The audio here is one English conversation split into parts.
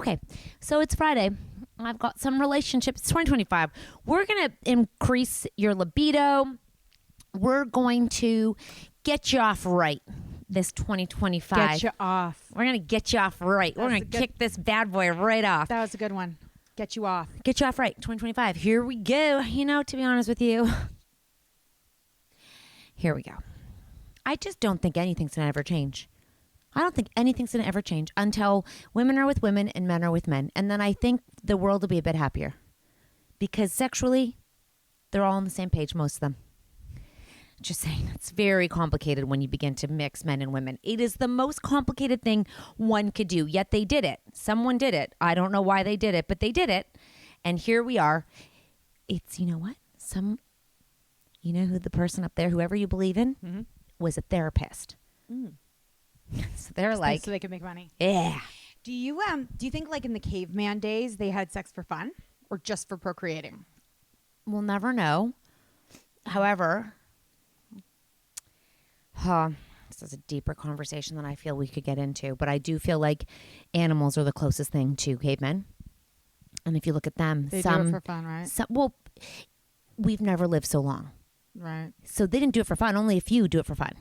Okay, so it's Friday. I've got some relationships. It's 2025. We're going to increase your libido. We're going to get you off right this 2025. Get you off. We're going to get you off right. We're going to kick this bad boy right off. That was a good one. Get you off. Get you off right, 2025. Here we go. You know, to be honest with you, here we go. I just don't think anything's going to ever change. I don't think anything's going to ever change until women are with women and men are with men. And then I think the world will be a bit happier. Because sexually, they're all on the same page, most of them. Just saying, it's very complicated when you begin to mix men and women. It is the most complicated thing one could do, yet they did it. Someone did it. I don't know why they did it, but they did it. And here we are. It's, you know what? You know who the person up there, whoever you believe in, was a therapist. So they're like, so they can make money. Yeah. Do you think like in the caveman days they had sex for fun or just for procreating? We'll never know. However, this is a deeper conversation than I feel we could get into, but I do feel like animals are the closest thing to cavemen. And if you look at them, they do it for fun, right? Well, we've never lived so long. Right. So they didn't do it for fun. Only a few do it for fun.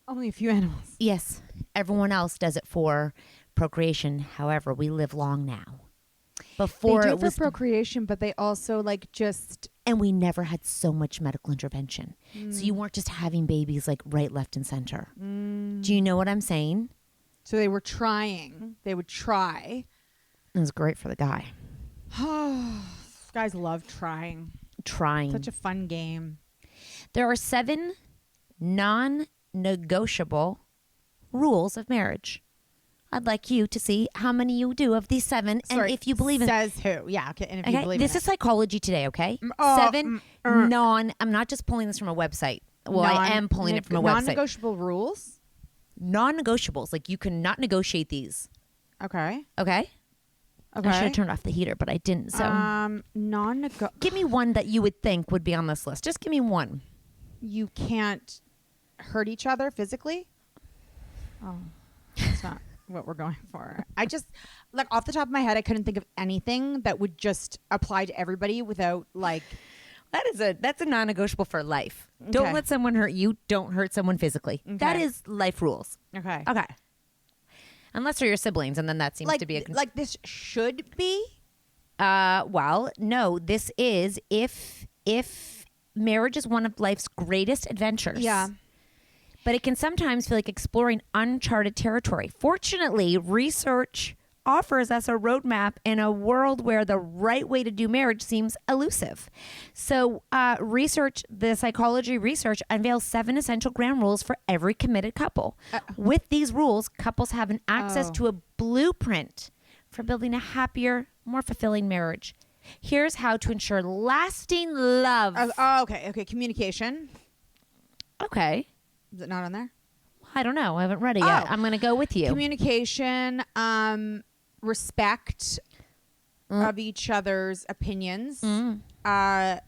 Only a few animals. Yes. Everyone else does it for procreation. However, we live long now. Before they do it it for was procreation, but they also like just... And we never had so much medical intervention. So you weren't just having babies like right, left, and center. Do you know what I'm saying? So they were trying. They would try. It was great for the guy. Guys love trying. Such a fun game. There are 7 non-negotiable rules of marriage. I'd like you to see how many you do of these 7 and if you believe in Says who? Yeah, okay. And if you believe this in is Psychology Today, okay? 7 I'm not just pulling this from a website. Well, I am pulling it from a website. Non-negotiable rules? Non-negotiables. Like you cannot negotiate these. Okay. Okay? Okay. I should have turned off the heater, but I didn't. So non-negotiable. Give me one that you would think would be on this list. Just give me one. You can't hurt each other physically? Oh, that's not what we're going for. I just, like, off the top of my head, I couldn't think of anything that would just apply to everybody without, like... That's a non-negotiable for life. Okay. Don't let someone hurt you. Don't hurt someone physically. Okay. That is life rules. Okay. Okay. Unless they're your siblings, and then that seems to be a... Like, this should be? Well, no. This is if marriage is one of life's greatest adventures. Yeah. But it can sometimes feel like exploring uncharted territory. Fortunately, research offers us a roadmap in a world where the right way to do marriage seems elusive. So the psychology research unveils 7 essential ground rules for every committed couple. With these rules, couples have an access to a blueprint for building a happier, more fulfilling marriage. Here's how to ensure lasting love. Okay. Communication. Okay. Is it not on there? I don't know. I haven't read it yet. I'm going to go with you. Communication, respect of each other's opinions. Well,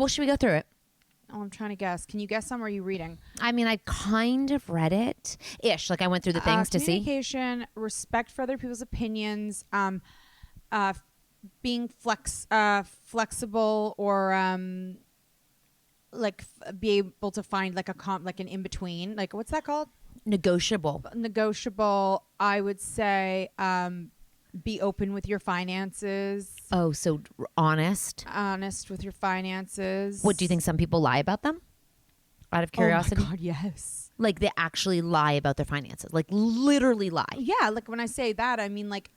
should we go through it? Oh, I'm trying to guess. Can you guess some? Or are you reading? I mean, I kind of read it. Ish. Like I went through the things to see. Communication, respect for other people's opinions, being flexible or be able to find like an in between. Like what's that called? Negotiable. I would say be open with your finances. Oh, so honest. Honest with your finances. What do you think? Some people lie about them? Out of curiosity? Oh my God, yes. Like they actually lie about their finances. Like literally lie. Yeah, like when I say that, I mean like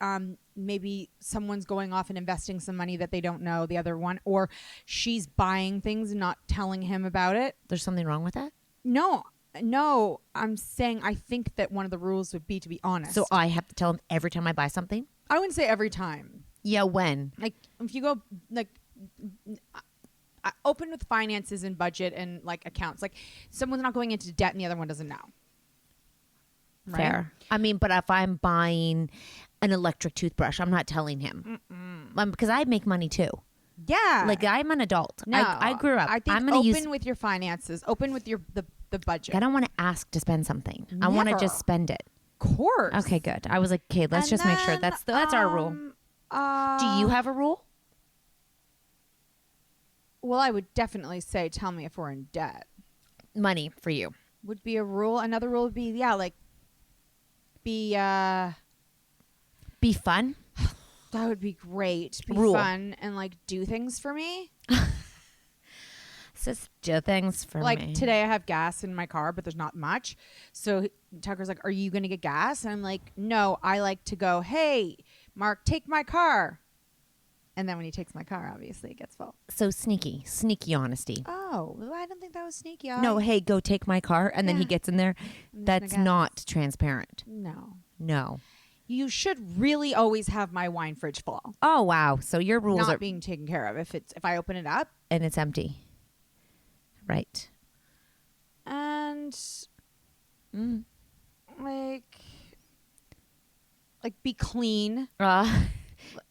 maybe someone's going off and investing some money that they don't know the other one, or she's buying things and not telling him about it. There's something wrong with that? No, I'm saying I think that one of the rules would be to be honest. So I have to tell him every time I buy something? I wouldn't say every time. Yeah, when? Like if you go like open with finances and budget and like accounts. Like someone's not going into debt and the other one doesn't know. Right? Fair. I mean, but if I'm buying an electric toothbrush, I'm not telling him. Because I make money too. Yeah. Like I'm an adult. No, I grew up. I think I'm gonna open with your finances. Open with the budget. I don't want to ask to spend something. Never. I want to just spend it. Of course. Okay, good. I was like, okay, let's And just make sure then, that's our rule. Do you have a rule? Well, I would definitely say, tell me if we're in debt. Money for you. Would be a rule. Another rule would be, Be fun. that would be great. Be Rule. fun and like do things for me. Just do things for me. Like today I have gas in my car, but there's not much. So Tucker's like, are you going to get gas? And I'm like, no, I like to go, hey, Mark, take my car. And then when he takes my car, obviously it gets full. So sneaky honesty. Oh, well, I don't think that was sneaky. No, hey, go take my car. And then he Yeah. gets in there. And there's no That's gas. not transparent. No. You should really always have my wine fridge full. Oh, wow. So your rules Not are, being taken care of. If I open it up. and it's empty. Right. And like be clean,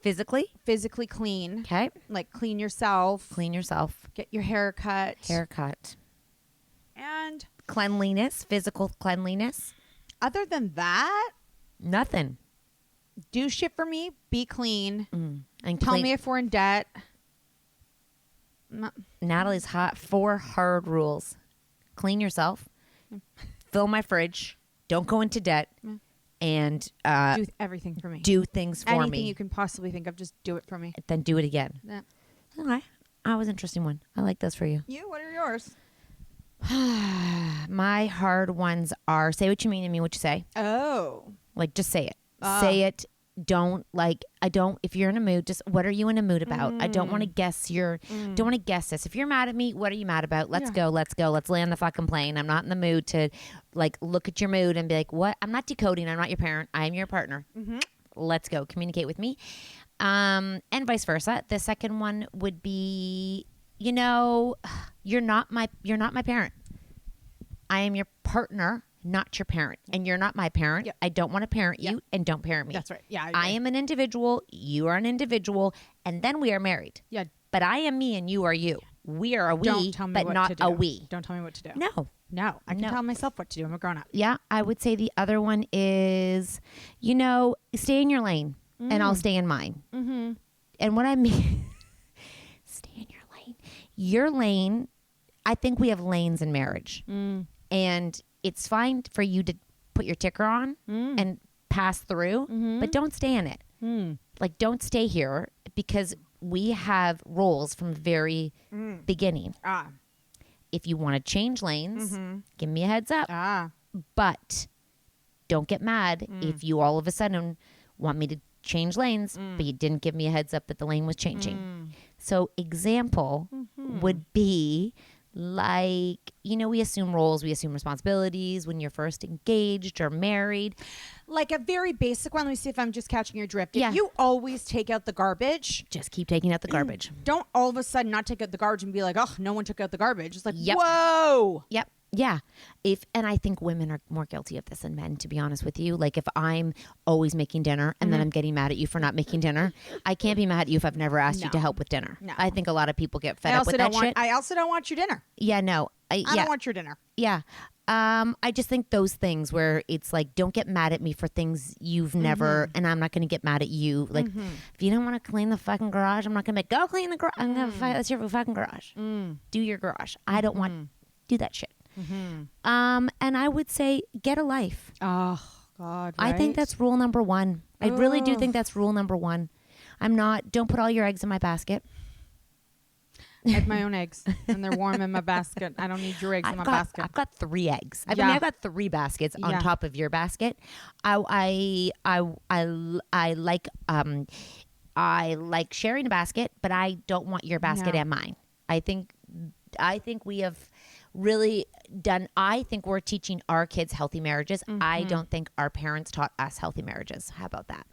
Physically. physically clean. Okay. Like clean yourself. Clean yourself. Get your hair cut. Haircut. And Cleanliness. Physical cleanliness. other than that, Nothing. do shit for me. Be clean. And Tell clean. me if we're in debt. Natalie's hot 4 hard rules. Clean yourself. Fill my fridge. Don't go into debt. And Do everything for me. do things for Anything me. you can possibly think of, just do it for me. Then do it again. Yeah. Okay. That was an interesting one. I like those for you. You? What are yours? My hard ones are say what you mean and mean what you say. Oh. Like, just say it. Say it. Don't if you're in a mood, just what are you in a mood about? I don't want to guess don't want to guess this. If you're mad at me, what are you mad about? Let's go. Let's land the fucking plane. I'm not in the mood to like look at your mood and be like, what? I'm not decoding. I'm not your parent. I am your partner. Let's go. Communicate with me. And vice versa. The second one would be, you're not my parent. I am your partner, not your parent. And you're not my parent. Yep. I don't want to parent you and don't parent me. That's right. Yeah. I am an individual. You are an individual. And then we are married. Yeah. But I am me and you are you. We are a we, Don't tell me but what not to do. a we. Don't tell me what to do. No. No. I can No. tell myself what to do. I'm a grown up. Yeah. I would say the other one is, stay in your lane and I'll stay in mine. Mm-hmm. And what I mean, stay in your lane. Your lane, I think we have lanes in marriage. And it's fine for you to put your ticker on and pass through, but don't stay in it. Like, don't stay here because we have roles from the very beginning. If you want to change lanes, give me a heads up. But don't get mad if you all of a sudden want me to change lanes, but you didn't give me a heads up that the lane was changing. So example would be like, we assume roles, we assume responsibilities when you're first engaged or married. Like a very basic one. Let me see if I'm just catching your drift. Yeah. If you always take out the garbage, Just keep taking out the garbage. don't all of a sudden not take out the garbage and be like, oh, no one took out the garbage. It's like, Yep. whoa. Yep. Yeah. And I think women are more guilty of this than men, to be honest with you. Like, if I'm always making dinner and then I'm getting mad at you for not making dinner, I can't be mad at you if I've never asked you to No. help with dinner. No. I think a lot of people get fed I up also with don't that want. shit. I also don't want your dinner. Yeah, no. I Yeah. don't want your dinner. Yeah. I just think those things where it's like, don't get mad at me for things you've never, and I'm not going to get mad at you. Like, if you don't want to clean the fucking garage, I'm not going to go clean the garage. I'm going to fight. That's your fucking garage. Do your garage. I don't want do that shit. And I would say get a life. Oh God. I think that's rule number 1. I really do think that's rule number 1. Don't put all your eggs in my basket. I have my own eggs, and they're warm in my basket. I don't need your eggs in my basket. I've got 3 eggs. I Yeah. mean, I've got 3 baskets on Yeah. top of your basket. I like sharing a basket, but I don't want your basket Yeah. and mine. I think we have really done. I think we're teaching our kids healthy marriages. I don't think our parents taught us healthy marriages. How about that?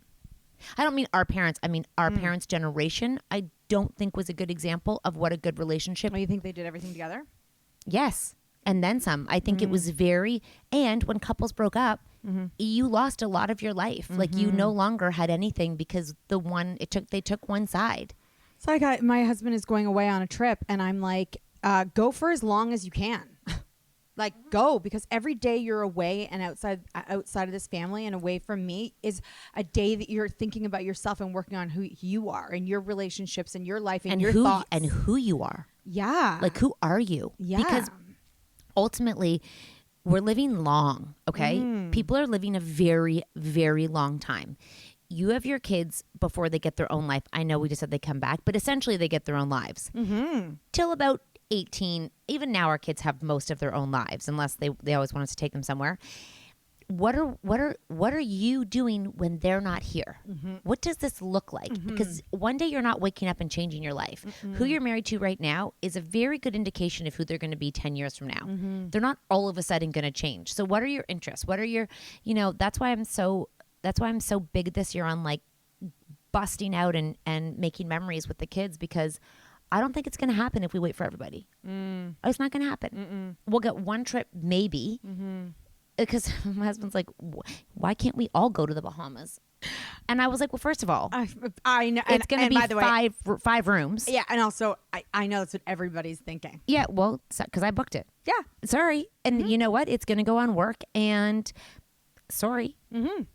I don't mean our parents. I mean our parents' generation. I don't think was a good example of what a good relationship. Oh, you think they did everything together? Yes. And then some. I think it was and when couples broke up, you lost a lot of your life. Like, you no longer had anything because they took one side. So my husband is going away on a trip, and I'm like, go for as long as you can. Like go, because every day you're away and outside of this family and away from me is a day that you're thinking about yourself and working on who you are and your relationships and your life and your thoughts and who you are. Yeah. Like, who are you? Yeah. Because ultimately, we're living long, okay? People are living a very, very long time. You have your kids before they get their own life. I know we just said they come back, but essentially they get their own lives. Till about 18. Even now our kids have most of their own lives, unless they always want us to take them somewhere. What are you doing when they're not here? What does this look like? Because one day you're not waking up and changing your life. Who you're married to right now is a very good indication of who they're going to be 10 years from now. They're not all of a sudden going to change. So what are your interests? What are your, that's why I'm so big this year on like busting out and making memories with the kids, because I don't think it's going to happen if we wait for everybody. It's not going to happen. We'll get one trip maybe. Because my husband's like, why can't we all go to the Bahamas? And I was like, well, first of all, I know it's going to be by the way, five rooms. Yeah, and also I know that's what everybody's thinking. Yeah, well, because I booked it. Yeah, sorry, and you know what? It's going to go on work, and sorry,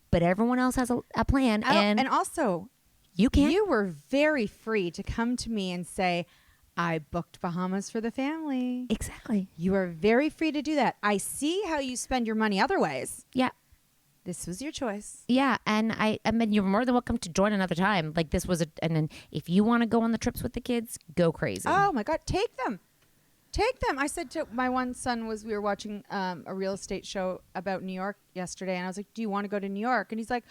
but everyone else has a plan, and also you can't. You were very free to come to me and say, I booked Bahamas for the family. Exactly. You are very free to do that. I see how you spend your money other ways. Yeah. This was your choice. Yeah, and I mean, you're more than welcome to join another time. Like, this was and then if you want to go on the trips with the kids, go crazy. Oh my God, take them. Take them. I said to my one son, we were watching a real estate show about New York yesterday, and I was like, do you want to go to New York? And he's like,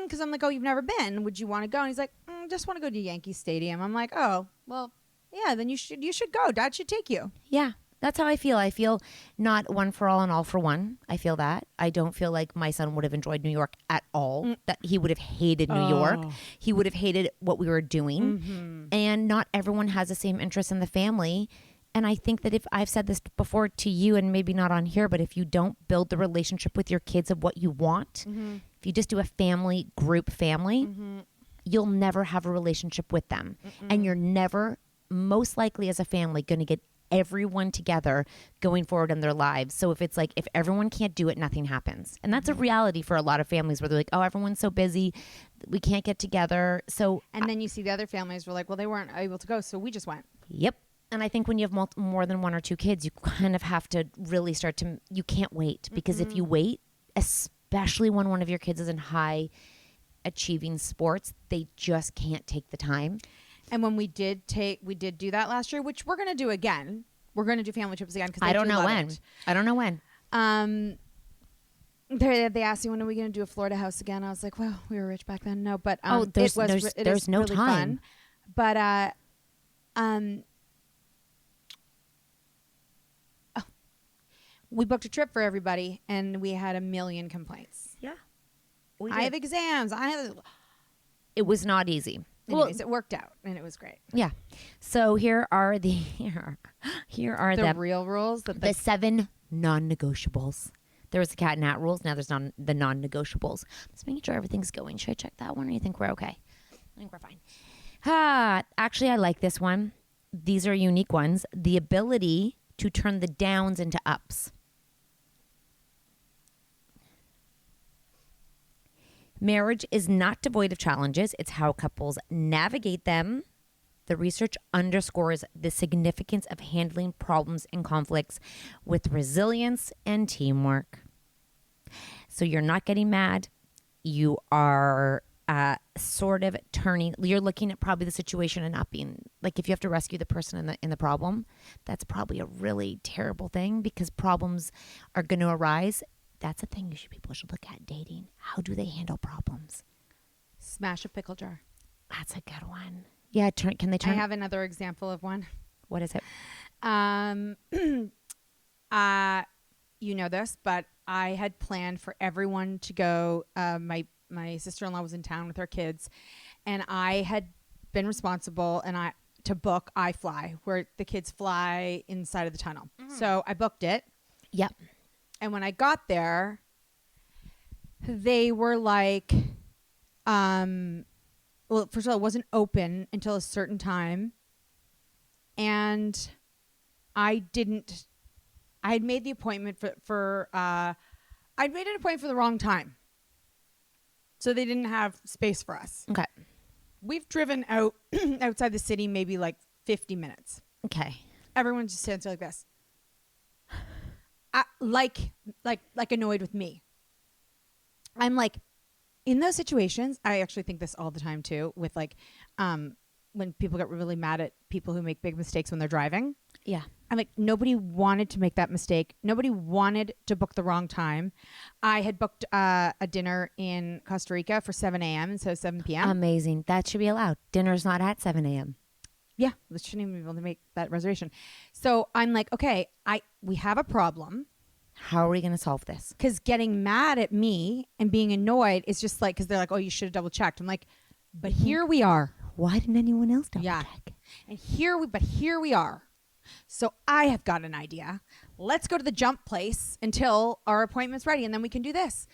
because I'm like, oh, you've never been. Would you want to go? And he's like, just want to go to Yankee Stadium. I'm like, oh, well, yeah, then you should go. Dad should take you. Yeah, that's how I feel. I feel not one for all and all for one. I feel that. I don't feel like my son would have enjoyed New York at all. That he would have hated New York. He would have hated what we were doing. And not everyone has the same interest in the family. And I think that if I've said this before to you, and maybe not on here, but if you don't build the relationship with your kids of what you want, if you just do a family, group family, you'll never have a relationship with them. And you're never, most likely as a family, going to get everyone together going forward in their lives. So if it's like, if everyone can't do it, nothing happens. And that's a reality for a lot of families where they're like, oh, everyone's so busy, we can't get together. So, and then you see the other families were like, well, they weren't able to go, so we just went. Yep. And I think when you have more than one or two kids, you kind of have to really start to, you can't wait, because if you wait, especially when one of your kids is in high achieving sports, they just can't take the time. And when we did do that last year, which we're going to do again. We're going to do family trips again. I don't know when. I don't know when. They asked me, when are we going to do a Florida house again? I was like, well, we were rich back then. No, but there's no really time. Fun. But we booked a trip for everybody, and we had a million complaints. Yeah, I have exams. It was not easy. Anyways, it worked out, and it was great. Yeah. So here are the real rules. The 7 non-negotiables. There was the Cat Nat rules. Now there's the non-negotiables. Just making sure everything's going. Should I check that one, or you think we're okay? I think we're fine. Actually, I like this one. These are unique ones. The ability to turn the downs into ups. Marriage is not devoid of challenges. It's how couples navigate them. The research underscores the significance of handling problems and conflicts with resilience and teamwork. So you're not getting mad. You are sort of turning. You're looking at probably the situation and not being like, if you have to rescue the person in the problem, that's probably a really terrible thing, because problems are going to arise. That's a thing people should look at dating. How do they handle problems? Smash a pickle jar. That's a good one. Yeah, can they turn? I have another example of one. What is it? You know this, but I had planned for everyone to go. My sister-in-law was in town with her kids, and I had been responsible to book iFly, where the kids fly inside of the tunnel. So I booked it. Yep. And when I got there, they were like, well, first of all, it wasn't open until a certain time. And I I had made the appointment I'd made an appointment for the wrong time. So they didn't have space for us. Okay. We've driven out outside the city maybe like 50 minutes. Okay. Everyone just stands there like this. Like annoyed with me. I'm like, in those situations, I actually think this all the time too, with like when people get really mad at people who make big mistakes when they're driving. Yeah. I'm like, nobody wanted to make that mistake. Nobody wanted to book the wrong time. I had booked a dinner in Costa Rica for 7 a.m. instead of 7 p.m. Amazing. That should be allowed. Dinner's not at 7 a.m. Yeah, we shouldn't even be able to make that reservation. So I'm like, okay, we have a problem. How are we going to solve this? Because getting mad at me and being annoyed is just like, because they're like, oh, you should have double checked. I'm like, but here we are. Why didn't anyone else double check? And here we are. So I have got an idea. Let's go to the jump place until our appointment's ready, and then we can do this.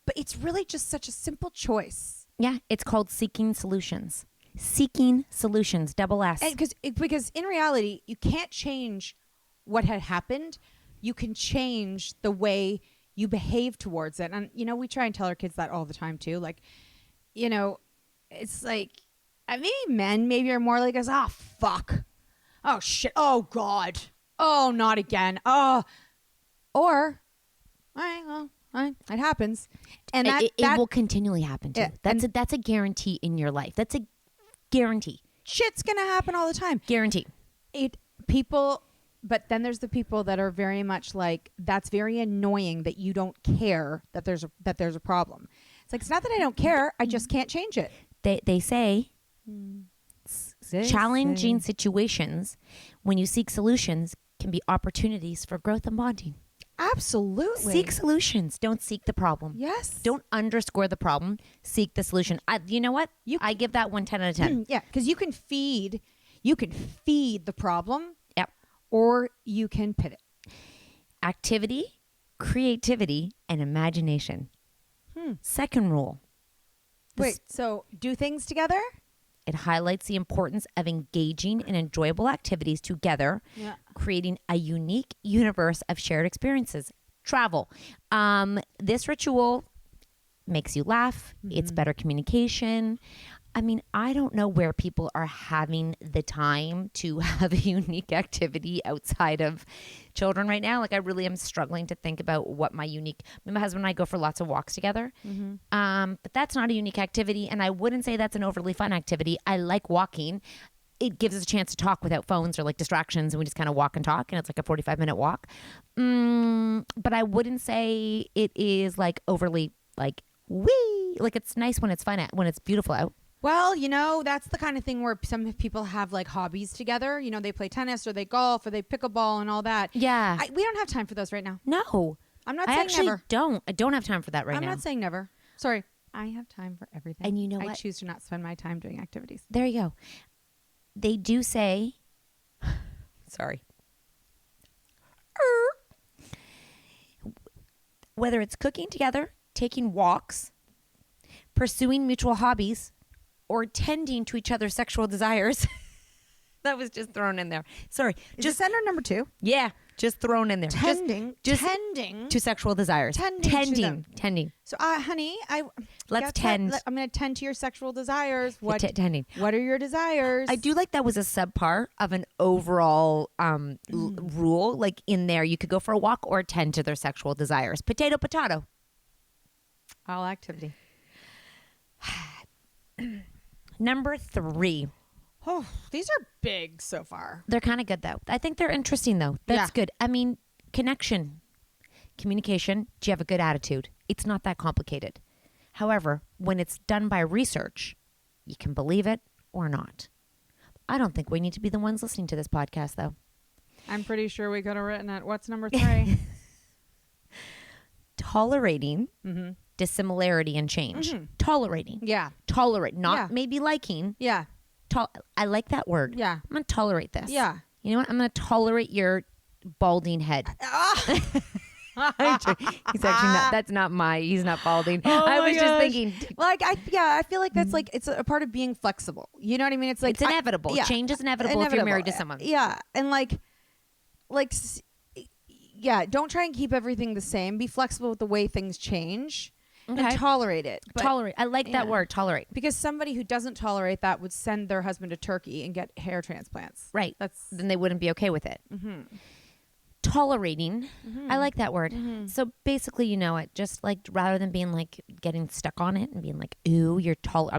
But it's really just such a simple choice. Yeah, it's called seeking solutions. Seeking solutions, double S. Because in reality, you can't change what had happened. You can change the way you behave towards it. And, we try and tell our kids that all the time, too. Like, it's like, maybe men maybe are more like us. Oh, fuck. Oh, shit. Oh, God. Oh, not again. Oh. Or, all right, well, it happens. And it will continually happen, too. That's a guarantee in your life. That's a guarantee. Shit's going to happen all the time. Guarantee. But then there's the people that are very much like, that's very annoying that you don't care that there's a problem. It's like, it's not that I don't care. I just can't change it. They say challenging situations, when you seek solutions, can be opportunities for growth and bonding. Absolutely. Seek solutions. Don't seek the problem. Yes. Don't underscore the problem. Seek the solution. You know what? I give that one 10 out of 10. Yeah, because you can feed the problem. Yep. Or you can pivot. Activity, creativity, and imagination. Second rule. So do things together? It highlights the importance of engaging in enjoyable activities together, creating a unique universe of shared experiences. Travel. This ritual makes you laugh. It's better communication. I mean, I don't know where people are having the time to have a unique activity outside of children right now. Like, I really am struggling to think about what my husband and I go for lots of walks together. But that's not a unique activity. And I wouldn't say that's an overly fun activity. I like walking. It gives us a chance to talk without phones or like distractions. And we just kind of walk and talk. And it's like a 45-minute walk. But I wouldn't say it is like overly like, wee. Like, it's nice when it's fun, when it's beautiful out. Well, that's the kind of thing where some people have like hobbies together. They play tennis or they golf or they pickleball and all that. Yeah. We don't have time for those right now. No. I'm not saying never. I don't have time for that right now. I'm not saying never. Sorry. I have time for everything. And you know what? I choose to not spend my time doing activities. There you go. They do say, sorry. Whether it's cooking together, taking walks, pursuing mutual hobbies, or tending to each other's sexual desires. That was just thrown in there. Sorry. Just sender number 2. Yeah. Just thrown in there. Tending to sexual desires. Tending. So, honey, let's tend. I'm going to tend to your sexual desires. Tending. What are your desires? I do like that was a subpart of an overall rule. Like, in there, you could go for a walk or tend to their sexual desires. Potato, potato. All activity. Number 3. Oh, these are big so far. They're kind of good, though. I think they're interesting, though. That's good. I mean, connection, communication. Do you have a good attitude? It's not that complicated. However, when it's done by research, you can believe it or not. I don't think we need to be the ones listening to this podcast, though. I'm pretty sure we could have written it. What's number 3? Tolerating dissimilarity and change. Tolerating. Yeah. Tolerate. Not maybe liking. Yeah. I like that word. Yeah. I'm going to tolerate this. Yeah. You know what? I'm going to tolerate your balding head. He's actually not. That's not he's not balding. I was just thinking. Like, I feel like that's like, it's a part of being flexible. You know what I mean? It's like, it's inevitable. Change is inevitable if you're married to someone. Yeah. And like, don't try and keep everything the same. Be flexible with the way things change and Okay. tolerate it. But Tolerate. I like that word, tolerate. because somebody who doesn't tolerate that would send their husband to Turkey and get hair transplants. Right. That's Then they wouldn't be okay with it. Tolerating. I like that word. So basically, you know it. Just like rather than being like getting stuck on it and being like, ooh, you're tall.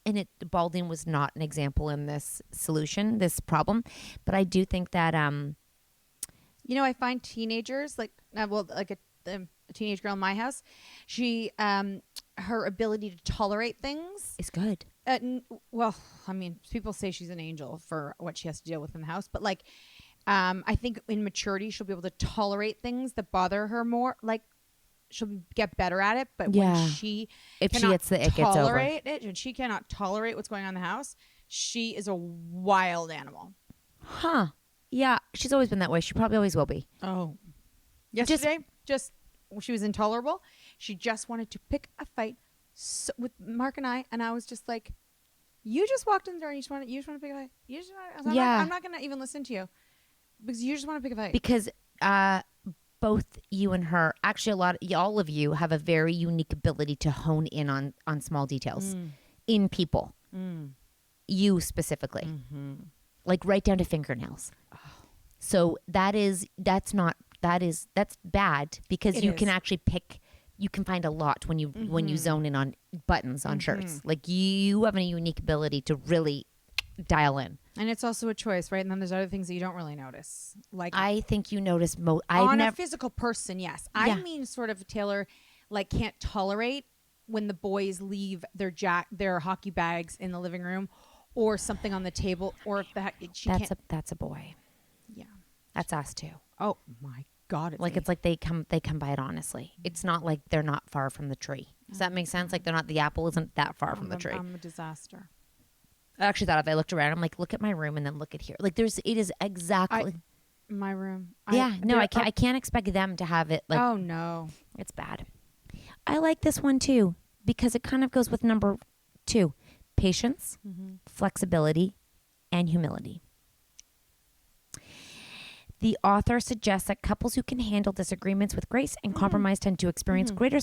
And balding was not an example in this solution, this problem. But I do think that You know, I find teenagers like a teenage girl in my house. She her ability to tolerate things is good. well, I mean, people say she's an angel for what she has to deal with in the house, but like I think in maturity she'll be able to tolerate things that bother her more. Like she'll get better at it, but when if she gets it gets over. Tolerate it, and she cannot tolerate what's going on in the house, she is a wild animal. Huh. Yeah, she's always been that way. She probably always will be. Oh. Yesterday, just she was intolerable. She just wanted to pick a fight with Mark and I was just like, you just walked in the door and you just want to pick a fight. You just wanna, I'm not going to even listen to you because you just want to pick a fight. Because both you and her, actually all of you have a very unique ability to hone in on small details in people. You specifically. Like right down to fingernails. So that's bad because you can actually pick. You can find a lot when you zone in on buttons on shirts. Like you have a unique ability to really dial in. And it's also a choice, right? And then there's other things that you don't really notice. Like I think you notice a physical person, yes. I mean, sort of Taylor, like can't tolerate when the boys leave their hockey bags in the living room, or something on the table, or if that's a boy. Yeah, that's us too. Oh my God! It's like they come by it honestly. It's not like they're not far from the tree. Does that make sense? Like the apple isn't that far from the tree. I'm a disaster. I actually thought if I looked around, I'm like, look at my room and then look at here. Like it is exactly my room. I can't expect them to have it. Like, oh no, it's bad. I like this one too because it kind of goes with number 2. Patience, flexibility, and humility. The author suggests that couples who can handle disagreements with grace and compromise tend to experience greater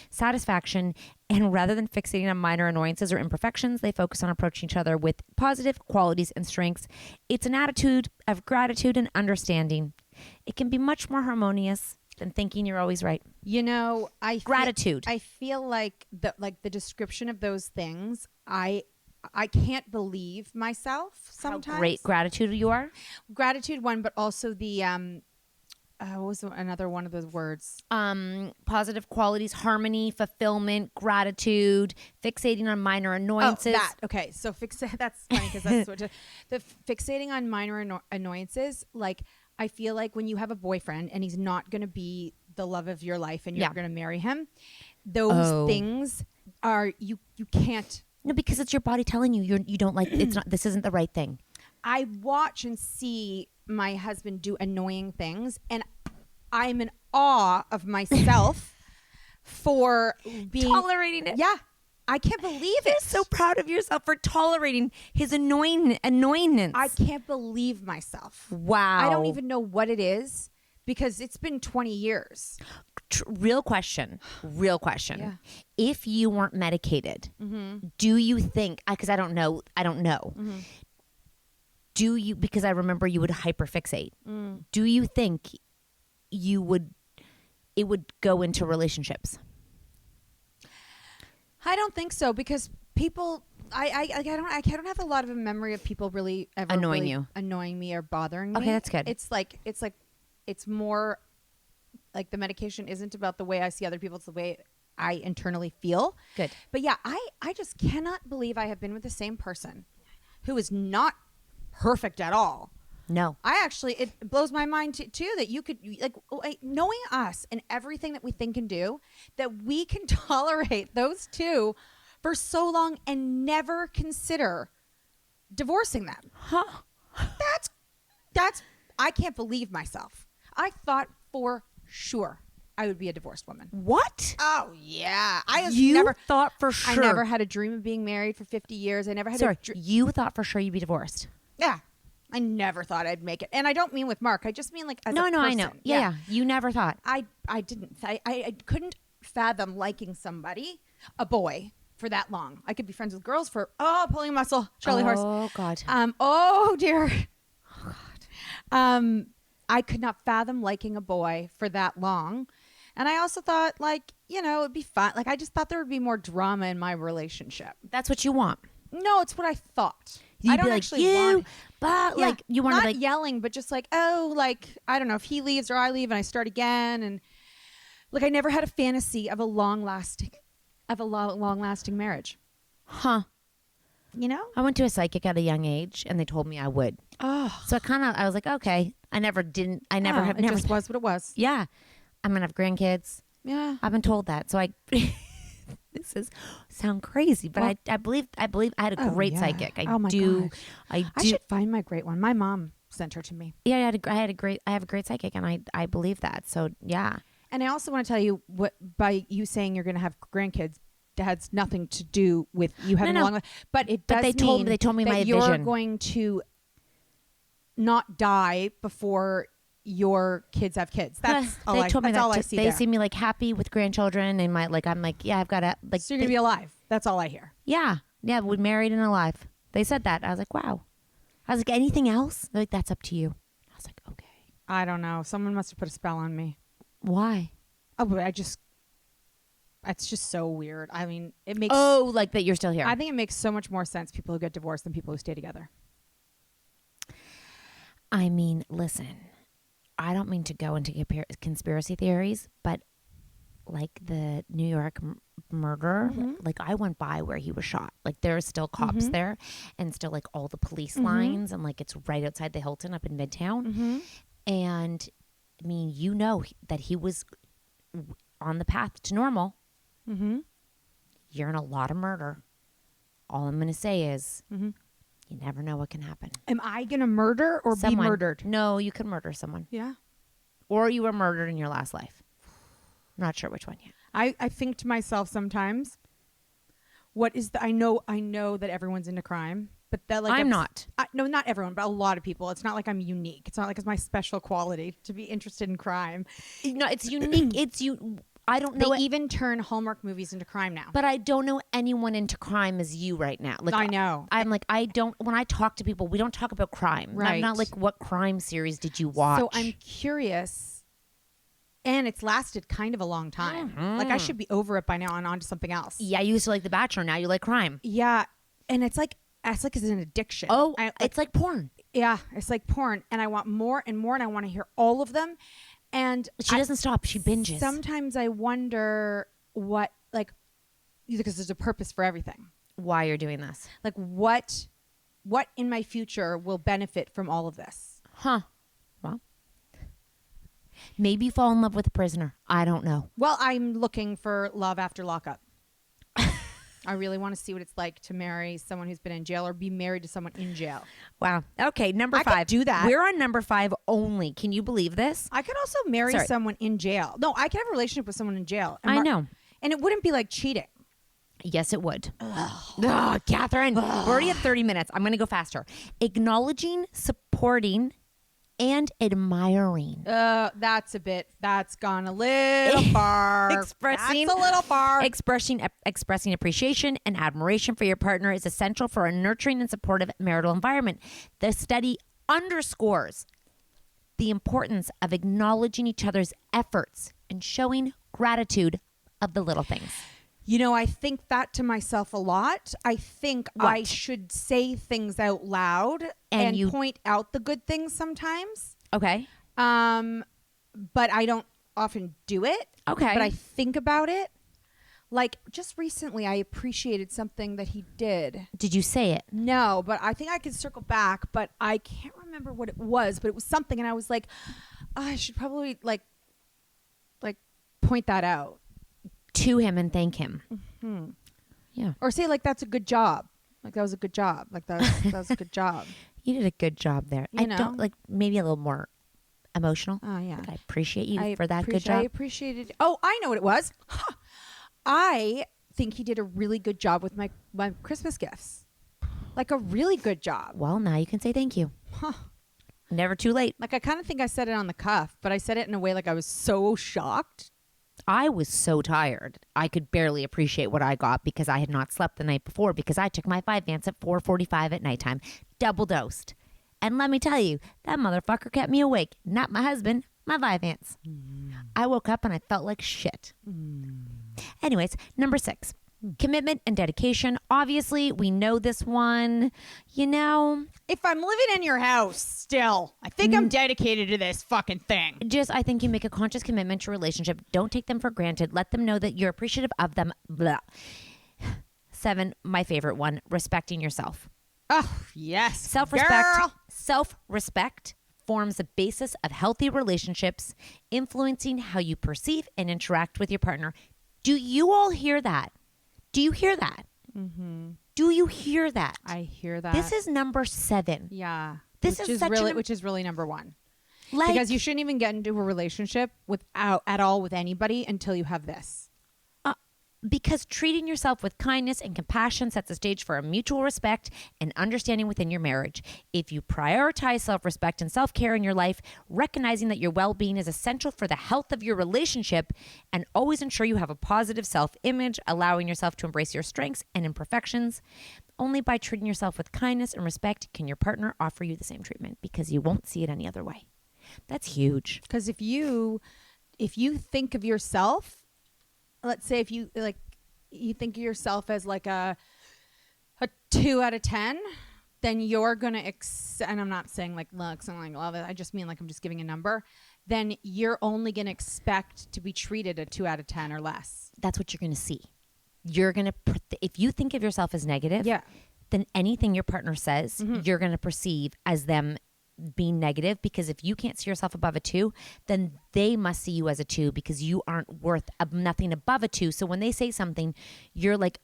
satisfaction, and rather than fixating on minor annoyances or imperfections, they focus on approaching each other with positive qualities and strengths. It's an attitude of gratitude and understanding. It can be much more harmonious than thinking you're always right. You know, gratitude. I feel like the description of those things, I can't believe myself sometimes. How great gratitude you are. Gratitude one, but also the what was another one of those words? Positive qualities, harmony, fulfillment, gratitude, fixating on minor annoyances. Oh, that. Okay, so that's funny because that's what the fixating on minor annoyances. Like I feel like when you have a boyfriend and he's not going to be the love of your life and you're going to marry him, those things are you can't. No, because it's your body telling you you don't like it's not. This isn't the right thing. I watch and see my husband do annoying things, and I'm in awe of myself for being tolerating it. Yeah, I can't believe it. You're so proud of yourself for tolerating his annoyingness. I can't believe myself. Wow. I don't even know what it is because it's been 20 years. Real question. Yeah. If you weren't medicated, do you think, because I don't know. Do you, because I remember you would hyperfixate. Do you think it would go into relationships? I don't think so because people, I don't have a lot of a memory of people really ever annoying me or bothering me. Okay, that's good. It's more like the medication isn't about the way I see other people. It's the way I internally feel. Good. But yeah, I just cannot believe I have been with the same person who is not perfect at all. No. It blows my mind too that you could, like, knowing us and everything that we think and do, that we can tolerate those two for so long and never consider divorcing them. Huh. That's I can't believe myself. I thought for sure I would be a divorced woman. What? Oh yeah, thought for sure. I never had a dream of being married for 50 years. I never had. You thought for sure you'd be divorced. Yeah, I never thought I'd make it. And I don't mean with Mark. I just mean like as a person. I know. Yeah. You never thought. I didn't. I couldn't fathom liking somebody, a boy, for that long. I could be friends with girls for, pulling a muscle, Charlie horse. Oh, God. Oh, dear. Oh, God. I could not fathom liking a boy for that long. And I also thought, like, it'd be fun. Like, I just thought there would be more drama in my relationship. That's what you want. No, it's what I thought. You'd I don't be like, actually want. But like you want to not like yelling, but just like, I don't know if he leaves or I leave and I start again. And like, I never had a fantasy of a long lasting marriage. Huh. I went to a psychic at a young age, and they told me I would. Oh, So I was like, okay. I never didn't. I never have. It Never. just was what it was. Yeah. I'm gonna have grandkids. Yeah. I've been told that. So I. This is sound crazy, but Well, I believe I had a great yeah. psychic. I Oh my do. gosh. I do. I should find my great one. My mom sent her to me. Yeah, I have a great psychic, and I believe that. So yeah. And I also want to tell you what, by you saying you're going to have grandkids, that has nothing to do with you having a long life. But it does But they told me that my you're vision. going to not die before your kids have kids. That's all I see They there. see me like happy with grandchildren, and I'm like, yeah, I've got to like. So you're going to be alive. That's all I hear. Yeah, we're married and alive. They said that. I was like, wow. I was like, anything else? They're like, that's up to you. I was like, okay. I don't know. Someone must have put a spell on me. Why? Oh, but it's just so weird. I mean, it makes. Oh, like that you're still here. I think it makes so much more sense people who get divorced than people who stay together. I mean, listen, I don't mean to go into conspiracy theories, but like the New York murder, like I went by where he was shot. Like there are still cops there, and still like all the police lines, and like it's right outside the Hilton up in Midtown. And I mean, that he was on the path to normal. You're in a lot of murder. All I'm going to say is, you never know what can happen. Am I going to murder or Someone. be murdered? No, you could murder someone. Yeah. Or you were murdered in your last life. I'm not sure which one yet. I think to myself sometimes, what is I know that everyone's into crime, but that like I'm not. No, not everyone, but a lot of people. It's not like I'm unique. It's not like it's my special quality to be interested in crime. No, it's unique. I don't know. They even turn Hallmark movies into crime now. But I don't know anyone into crime as you right now. Like I know. I'm like, when I talk to people, we don't talk about crime. Right. I'm not like, what crime series did you watch? So I'm curious. And it's lasted kind of a long time. Like I should be over it by now and on to something else. Yeah, you used to like The Bachelor. Now you like crime. Yeah. And it's like it's an addiction. Oh, it's like porn. Yeah, it's like porn. And I want more and more, and I want to hear all of them. And She doesn't stop. She binges. Sometimes I wonder what, like, because there's a purpose for everything. Why you're doing this. Like what in my future will benefit from all of this? Huh. Well, maybe fall in love with a prisoner. I don't know. Well, I'm looking for love after lockup. I really want to see what it's like to marry someone who's been in jail or be married to someone in jail. Wow. Okay, number 5. I could do that. We're on number 5 only. Can you believe this? I could also marry someone in jail. No, I could have a relationship with someone in jail. I know. And it wouldn't be like cheating. Yes, it would. Ugh, Catherine. We're already at 30 minutes. I'm going to go faster. Acknowledging, supporting, and admiring. That's gone a little far. That's a little far. Expressing appreciation and admiration for your partner is essential for a nurturing and supportive marital environment. The study underscores the importance of acknowledging each other's efforts and showing gratitude of the little things. You know, I think that to myself a lot. I think I should say things out loud and point out the good things sometimes. Okay. But I don't often do it. Okay. But I think about it. Like just recently, I appreciated something that he did. Did you say it? No, but I think I could circle back, but I can't remember what it was, but it was something. And I was like, I should probably like point that out. To him and thank him. Yeah. Or say like, that's a good job. Like that was a good job. Like that was a good job. You did a good job there. You know? Don't like maybe a little more emotional. Oh yeah. Like, I appreciate you for that good job. I appreciated. Oh, I know what it was. I think he did a really good job with my Christmas gifts. Like a really good job. Well, now you can say thank you. Huh. Never too late. Like I kind of think I said it on the cuff, but I said it in a way like I was so shocked. I was so tired. I could barely appreciate what I got because I had not slept the night before because I took my 5 Vance at 4:45 at nighttime, double dosed. And let me tell you, that motherfucker kept me awake. Not my husband, my 5 Vance. I woke up and I felt like shit. Anyways, number 6, commitment and dedication. Obviously, we know this one. You know, If I'm living in your house still, I think I'm dedicated to this fucking thing. I think you make a conscious commitment to a relationship. Don't take them for granted. Let them know that you're appreciative of them. Blah. 7, my favorite one, respecting yourself. Oh, yes. Self-respect. Girl. Self-respect forms the basis of healthy relationships, influencing how you perceive and interact with your partner. Do you all hear that? Do you hear that? Mm-hmm. Do you hear that? I hear that. This is number 7. yeah. This which is such really, an- which is really number 1. Like, Because you shouldn't even get into a relationship at all with anybody until you have this. because treating yourself with kindness and compassion sets the stage for a mutual respect and understanding within your marriage. If you prioritize self-respect and self-care in your life, recognizing that your well-being is essential for the health of your relationship, and always ensure you have a positive self-image, allowing yourself to embrace your strengths and imperfections. Only by treating yourself with kindness and respect can your partner offer you the same treatment, because you won't see it any other way. That's huge. Because if you think of yourself, let's say if you think of yourself as like a 2 out of 10, then you're gonna and I'm not saying like looks and like love it. I just mean like I'm just giving a number. Then you're only gonna expect to be treated a 2 out of 10 or less. That's what you're going to see. You're going to, if you think of yourself as negative, Yeah. then anything your partner says, you're going to perceive as them being negative, because if you can't see yourself above a 2, then they must see you as a 2, because you aren't worth nothing above a 2. So when they say something, you're like,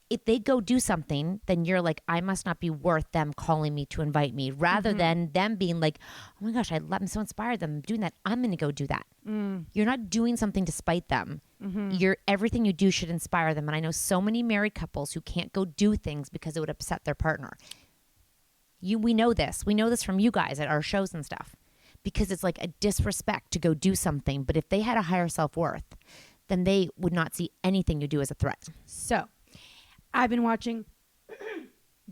if they go do something, then you're like, I must not be worth them calling me to invite me, rather than them being like, oh my gosh, I'm so inspired them doing that, I'm going to go do that. You're not doing something to spite them. Everything you do should inspire them. And I know so many married couples who can't go do things because it would upset their partner. We know this. We know this from you guys at our shows and stuff, because it's like a disrespect to go do something. But if they had a higher self-worth, then they would not see anything you do as a threat. So I've been watching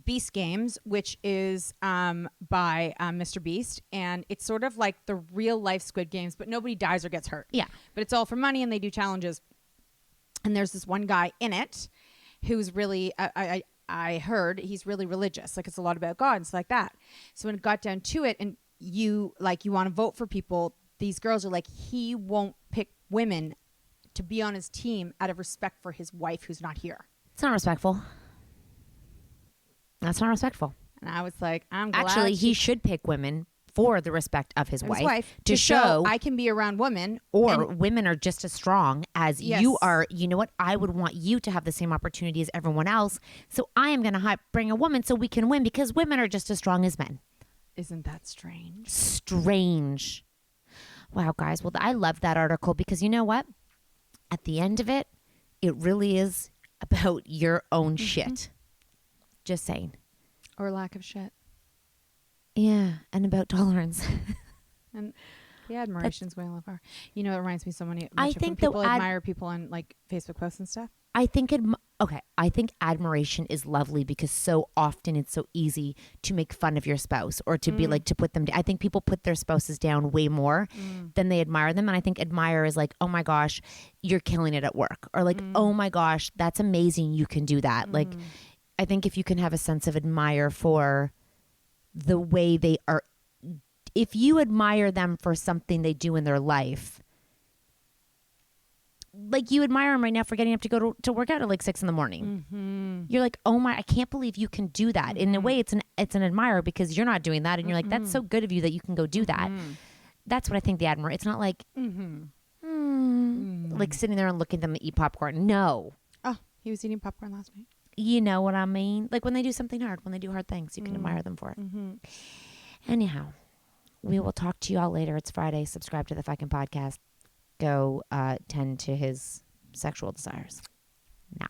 Beast Games, which is by Mr. Beast, and it's sort of like the real life Squid Games, but nobody dies or gets hurt. Yeah. But it's all for money, and they do challenges. And there's this one guy in it who's really, I heard he's really religious. Like, it's a lot about God and stuff like that. So when it got down to it, and you want to vote for people, these girls are like, he won't pick women to be on his team out of respect for his wife who's not here. It's not respectful. That's not respectful. And I was like, I'm glad. Actually, he should pick women for the respect of his wife, to show I can be around women, or and women are just as strong as Yes. you are. You know what? I would want you to have the same opportunity as everyone else. So I am going to bring a woman so we can win, because women are just as strong as men. Isn't that strange? Strange. Wow, guys. Well, I love that article, because you know what? At the end of it, it really is about your own shit. Just saying. Or lack of shit. Yeah, and about tolerance. And the admiration's going a little far. You know, it reminds me so many. I much of when think that people admire people on like Facebook posts and stuff. I think I think admiration is lovely, because so often it's so easy to make fun of your spouse, or to be like, to put them down. I think people put their spouses down way more than they admire them. And I think admire is like, oh my gosh, you're killing it at work, or like, oh my gosh, that's amazing, you can do that. Like, I think if you can have a sense of admire for the way they are, if you admire them for something they do in their life, like you admire them right now for getting up to go to work out at like 6 a.m. You're like, oh my, I can't believe you can do that. In a way, it's an admire, because you're not doing that, and you're like, that's so good of you that you can go do that. That's what I think the admire. It's not like like sitting there and looking at them eat popcorn. No. Oh, he was eating popcorn last night. You know what I mean? Like when they do something hard, when they do hard things, you can admire them for it. Anyhow, we will talk to you all later. It's Friday. Subscribe to the fucking podcast. Go tend to his sexual desires. Nah.